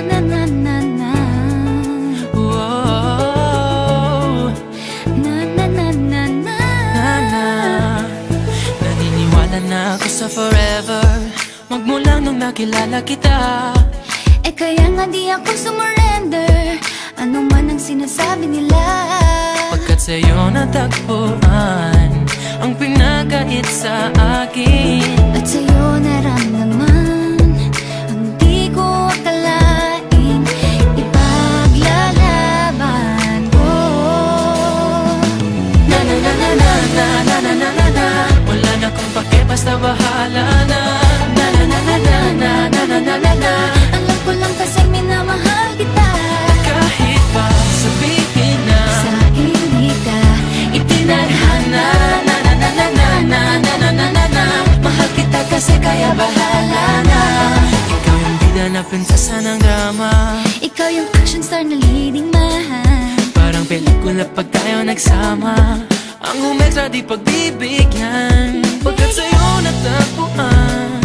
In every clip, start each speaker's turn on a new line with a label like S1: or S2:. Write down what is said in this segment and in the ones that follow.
S1: na na na na.
S2: Whoa.
S1: Na na na na na.
S2: Na. Naniniwala na ako sa forever, magmula nung nakilala kita.
S1: Eh kaya nga di ako sumurrender, ano man ang sinasabi nila.
S2: Pagkat sa'yo natagpuan ang pinagkait sa akin,
S1: at sa'yo naramdaman ang di ko akalaing ipaglalaban ko.
S2: na na na na na na na na na na na. Wala na kung pake, basta bahala na. Na na na na na na na na na na na.
S1: Alam ko lang kasi minamahal kita,
S2: Kahit pa sabihin na
S1: sa hindi ka
S2: itinadhana. Na na na na na na na na na na na. Mahal kita kasi kaya bahala na. Ikaw yung bida na prinsesa ng drama,
S1: ikaw yung action star na leading man.
S2: parang pelikula pag tayo nagsama. Ang umektra di pagbibigyan, pagkat sa'yo natagpuan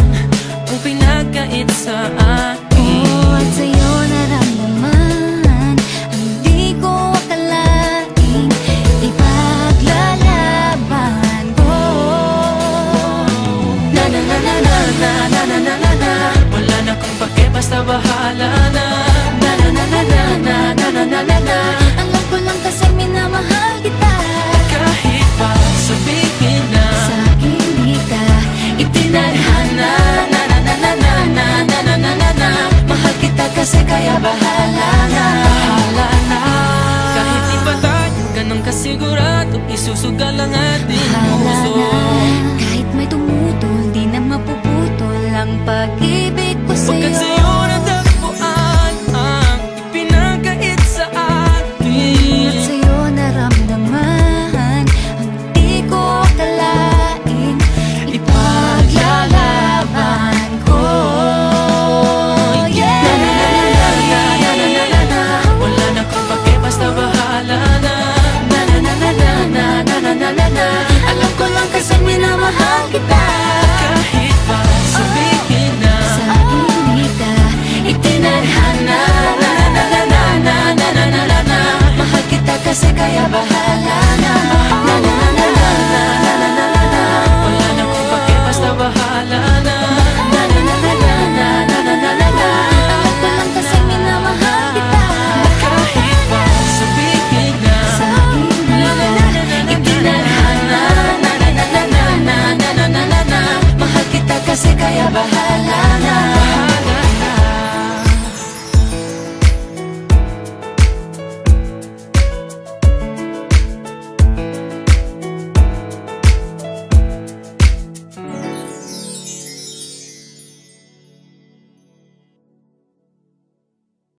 S2: ang pinagkait sa akin.
S1: Oh, at sa'yo naramdaman ang di ko akalaing ipaglalaban ko.
S2: Na na na na na na na na na na na. Wala na kung pake, basta bahala na. Na na na na na na na na na na na.
S1: Alam ko lang kasi minamahal kita,
S2: Kahit pa sabihin na
S1: sa hindi ka
S2: itinadhana. Na na na na na na na na na na na. Mahal kita kasi kaya bahala na. Bahala na. Kahit di pa tayo ganun kasigurado, isusugal ang ating
S1: bahala
S2: puso.
S1: na. Kahit may tumutol, di na mapuputol ang pag-ibig ko
S2: Pagkat
S1: sa'yo.